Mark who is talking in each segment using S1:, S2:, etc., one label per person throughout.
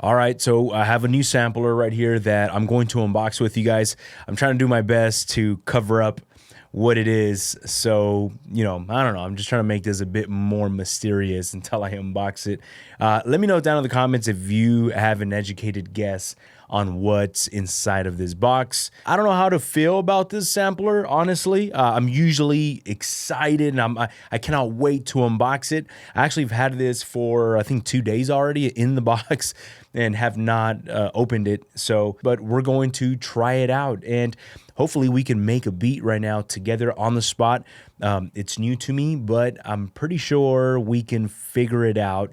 S1: All right, so I have a new sampler right here that I'm going to unbox with you guys. I'm trying to do my best to cover up what it is. So, I don't know. I'm just trying to make this a bit more mysterious until I unbox it. Let me know down in the comments if you have an educated guess on what's inside of this box. I don't know how to feel about this sampler, honestly. I'm usually excited and I cannot wait to unbox it. I actually have had this for, I think, 2 days already in the box and have not opened it. But we're going to try it out and hopefully we can make a beat right now together on the spot. It's new to me, but I'm pretty sure we can figure it out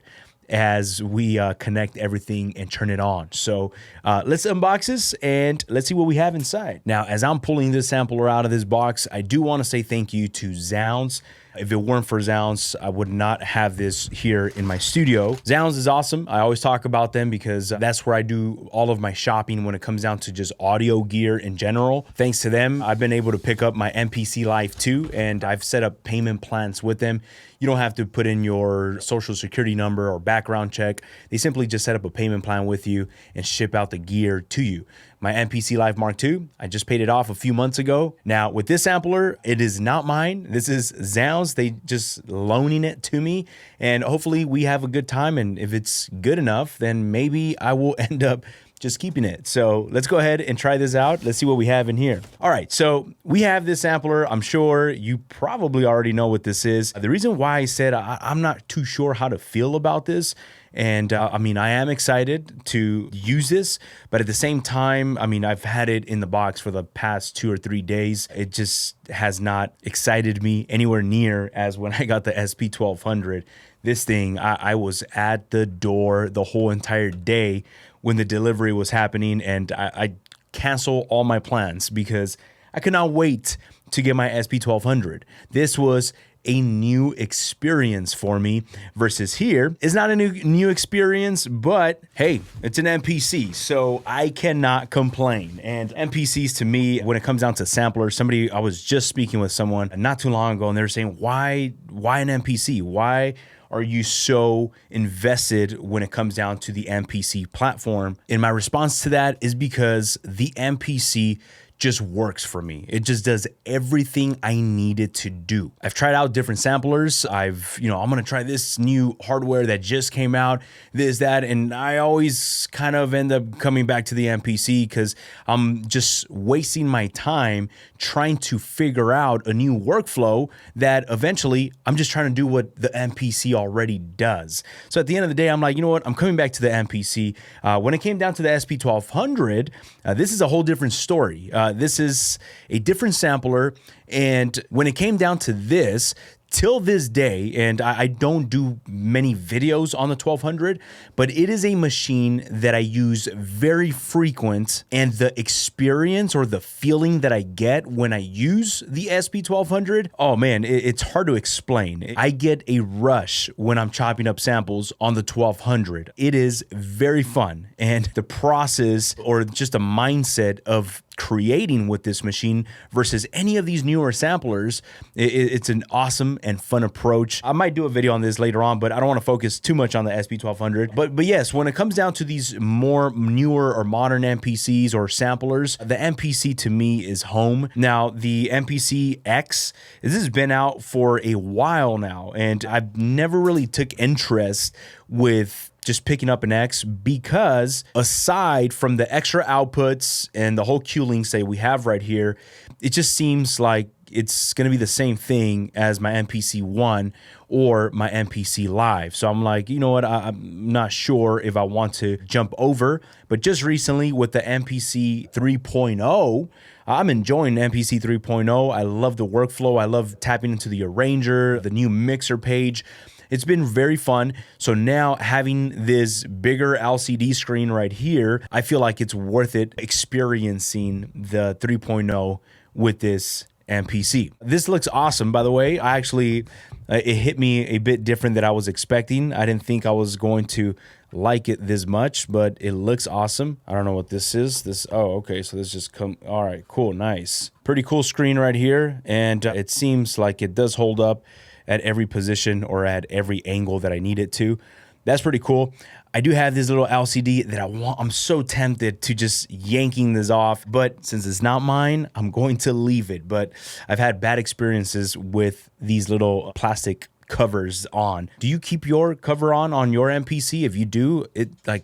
S1: as we connect everything and turn it on. So let's unbox this and let's see what we have inside. Now, as I'm pulling this sampler out of this box, I do want to say thank you to Zounds. If it weren't for Zounds, I would not have this here in my studio. Zounds is awesome. I always talk about them because that's where I do all of my shopping when it comes down to just audio gear in general. Thanks to them, I've been able to pick up my MPC Live 2, and I've set up payment plans with them. You don't have to put in your social security number or background check. They simply just set up a payment plan with you and ship out the gear to you. My MPC Live Mark II, I just paid it off a few months ago. Now with this sampler, it is not mine. This is Zounds. They just loaning it to me, and hopefully we have a good time. And if it's good enough, then maybe I will end up just keeping it. So let's go ahead and try this out. Let's see what we have in here. All right, so we have this sampler. I'm sure you probably already know what this is. The reason why I said I'm not too sure how to feel about this, and I mean, I am excited to use this, but at the same time, I mean, I've had it in the box for the past 2 or 3 days. It just has not excited me anywhere near as when I got the SP1200. This thing, I was at the door the whole entire day when the delivery was happening, and I canceled all my plans because I could not wait to get my SP1200. This was a new experience for me versus here. It's not a new experience, but hey, it's an MPC, so I cannot complain. And MPCs to me, when it comes down to samplers, I was just speaking with someone not too long ago, and they were saying, why an MPC? Why are you so invested when it comes down to the MPC platform? And my response to that is because the MPC just works for me. It just does everything I need it to do. I've tried out different samplers. I'm gonna try this new hardware that just came out, this, that, and I always kind of end up coming back to the MPC because I'm just wasting my time trying to figure out a new workflow that eventually I'm just trying to do what the MPC already does. So at the end of the day, I'm like, you know what? I'm coming back to the MPC. When it came down to the SP1200, this is a whole different story. This is a different sampler, and when it came down to this, till this day, and I don't do many videos on the 1200, but it is a machine that I use very frequent, and the experience or the feeling that I get when I use the SP1200, oh man, it's hard to explain. I get a rush when I'm chopping up samples on the 1200. It is very fun, and the process or just a mindset of creating with this machine versus any of these newer samplers, it's an awesome and fun approach. I might do a video on this later on, but I don't want to focus too much on the SP1200. But yes, when it comes down to these more newer or modern MPCs or samplers, the MPC to me is home. Now, the MPC X, this has been out for a while now, and I've never really took interest with just picking up an X because aside from the extra outputs and the whole Q-Link say we have right here, it just seems like it's going to be the same thing as my MPC 1 or my MPC Live. So I'm like, you know what? I'm not sure if I want to jump over, but just recently with the MPC 3.0, I'm enjoying MPC 3.0. I love the workflow. I love tapping into the arranger, the new mixer page. It's been very fun. So now having this bigger LCD screen right here, I feel like it's worth it experiencing the 3.0 with this MPC. This looks awesome, by the way. It hit me a bit different than I was expecting. I didn't think I was going to like it this much, but it looks awesome. I don't know what this is. Okay, so this just all right, cool, nice. Pretty cool screen right here, and it seems like it does hold up at every position or at every angle that I need it to. That's pretty cool. I do have this little LCD that I'm so tempted to just yanking this off, but since it's not mine, I'm going to leave it. But I've had bad experiences with these little plastic covers on. Do you keep your cover on your MPC? If you do,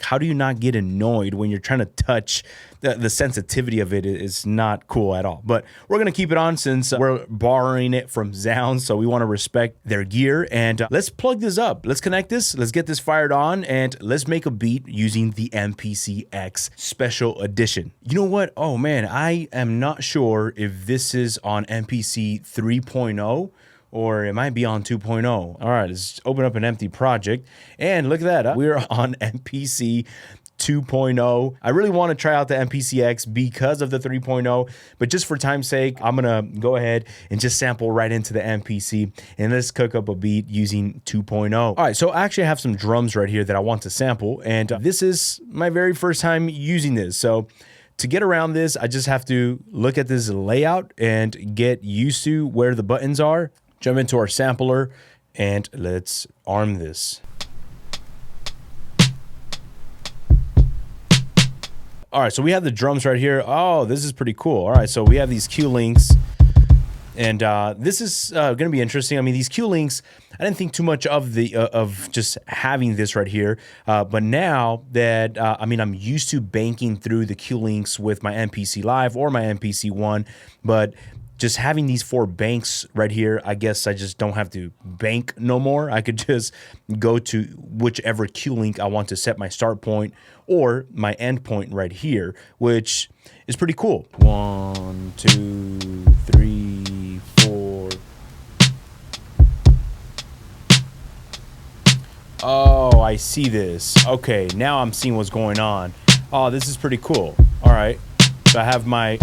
S1: how do you not get annoyed when you're trying to touch? The sensitivity of it is not cool at all. But we're gonna keep it on since we're borrowing it from Zound, so we want to respect their gear. And let's plug this up. Let's connect this. Let's get this fired on, and let's make a beat using the MPC X Special Edition. You know what? Oh man, I am not sure if this is on MPC 3.0. Or it might be on 2.0. All right, let's open up an empty project. And look at that, we're on MPC 2.0. I really want to try out the MPC-X because of the 3.0, but just for time's sake, I'm gonna go ahead and just sample right into the MPC and let's cook up a beat using 2.0. All right, so I actually have some drums right here that I want to sample, and this is my very first time using this. So to get around this, I just have to look at this layout and get used to where the buttons are. Jump into our sampler and let's arm this. All right, so we have the drums right here. Oh, this is pretty cool. All right, so we have these Q links, and this is going to be interesting. I mean, these Q links, I didn't think too much of just having this right here, but now that I'm used to banking through the Q links with my MPC Live or my MPC One, but just having these 4 banks right here, I guess I just don't have to bank no more. I could just go to whichever Q link I want to set my start point or my end point right here, which is pretty cool. 1, 2, 3, 4. Oh, I see this. Okay, now I'm seeing what's going on. Oh, this is pretty cool. All right, so I have my...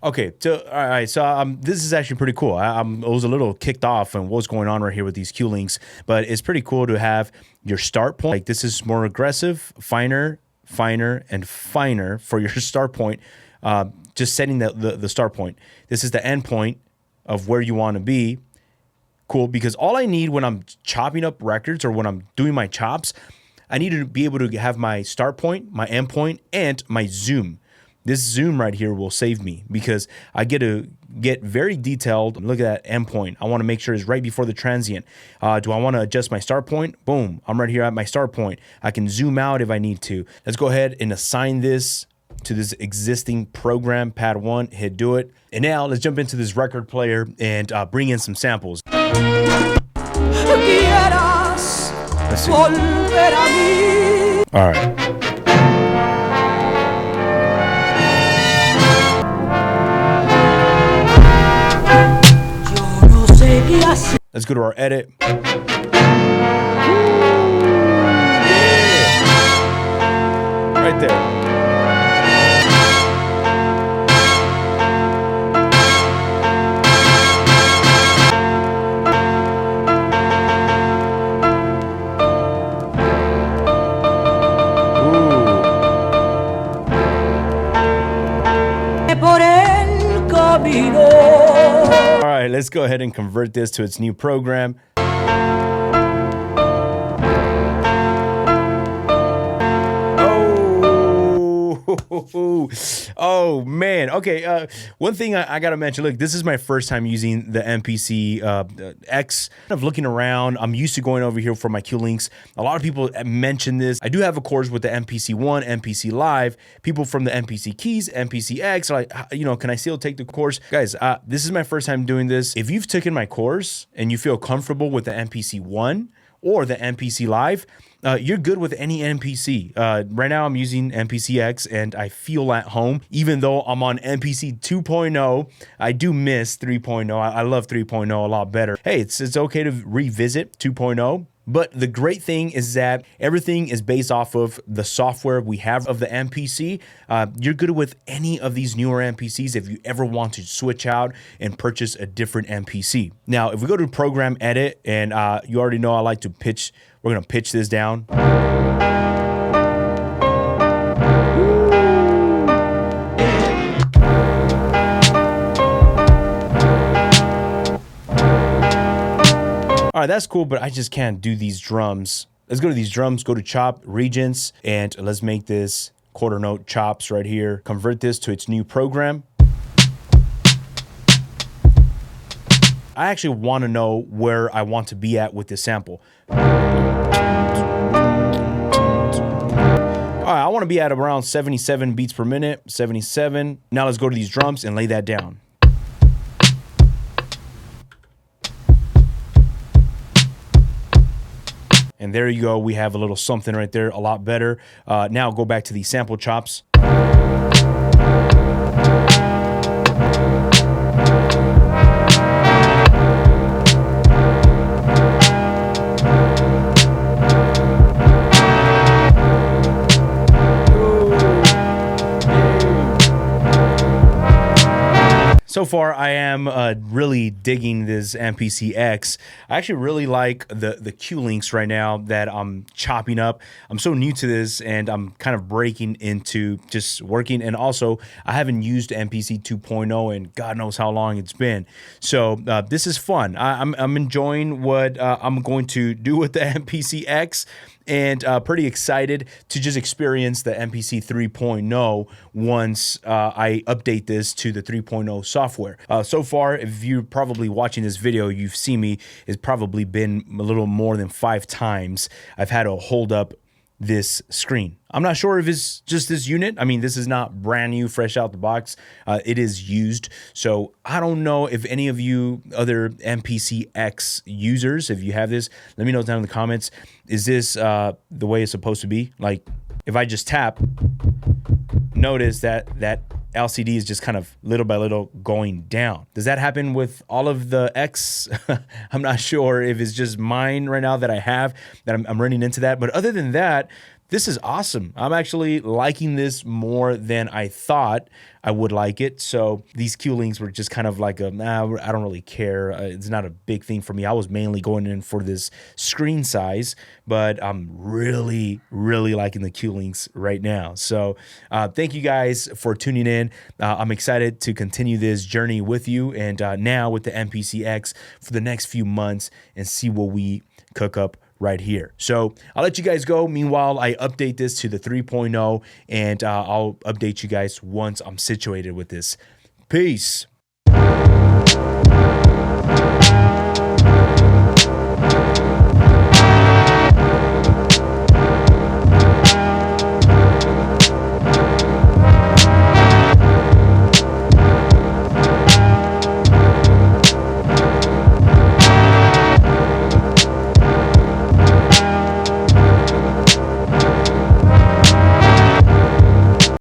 S1: Okay, so all right, so this is actually pretty cool. I was a little kicked off on what's going on right here with these Q links, but it's pretty cool to have your start point. Like this is more aggressive, finer, and finer for your start point. Just setting the start point. This is the end point of where you want to be. Cool, because all I need when I'm chopping up records or when I'm doing my chops, I need to be able to have my start point, my end point, and my zoom. This zoom right here will save me because I get to get very detailed. Look at that endpoint. I want to make sure it's right before the transient. Do I want to adjust my start point? Boom, I'm right here at my start point. I can zoom out if I need to. Let's go ahead and assign this to this existing program, pad 1, hit do it. And now let's jump into this record player and bring in some samples. Let's see. All right. Let's go to our edit. Yeah. Right there. All right, let's go ahead and convert this to its new program. Oh man. Okay. One thing I gotta mention. Look, this is my first time using the MPC X. Kind of looking around. I'm used to going over here for my Q links. A lot of people mention this. I do have, of course, with the MPC One, MPC Live. People from the MPC Keys, MPC X, are like, can I still take the course, guys? This is my first time doing this. If you've taken my course and you feel comfortable with the MPC One or the MPC Live, you're good with any MPC. Right now I'm using MPC X and I feel at home. Even though I'm on MPC 2.0, I do miss 3.0. I love 3.0 a lot better. Hey, it's okay to revisit 2.0. But the great thing is that everything is based off of the software we have of the MPC. You're good with any of these newer MPCs if you ever want to switch out and purchase a different MPC. Now, if we go to program edit, and you already know I like to pitch, we're gonna pitch this down. All right, that's cool, but I just can't do these drums Let's go to these drums, go to chop regions, and let's make this quarter note chops right here. Convert this to its new program. I actually want to know where I want to be at with this sample. All right, I want to be at around 77 beats per minute, 77. Now let's go to these drums and lay that down. And there you go. We have a little something right there, a lot better. Now go back to the sample chops. So far, I am really digging this MPC X. I actually really like the Q links right now that I'm chopping up. I'm so new to this, and I'm kind of breaking into just working. And also, I haven't used MPC 2.0 in God knows how long it's been. So this is fun. I'm enjoying what I'm going to do with the MPC X. And pretty excited to just experience the MPC 3.0 once I update this to the 3.0 software. So far, if you're probably watching this video, you've seen me, it's probably been a little more than 5 times I've had to hold up this screen. I'm not sure if it's just this unit. I mean, this is not brand new, fresh out the box. It is used. So I don't know if any of you other MPC X users, if you have this, let me know down in the comments. Is this the way it's supposed to be? Like, if I just tap, notice that LCD is just kind of little by little going down. Does that happen with all of the X? I'm not sure if it's just mine right now that I have, that I'm running into that. But other than that, this is awesome. I'm actually liking this more than I thought I would like it. So these Q links were just kind of like I don't really care. It's not a big thing for me. I was mainly going in for this screen size, but I'm really, really liking the Q links right now. So thank you guys for tuning in. I'm excited to continue this journey with you, and now with the MPC X for the next few months and see what we cook up right here. So I'll let you guys go. Meanwhile, I update this to the 3.0, and I'll update you guys once I'm situated with this. Peace.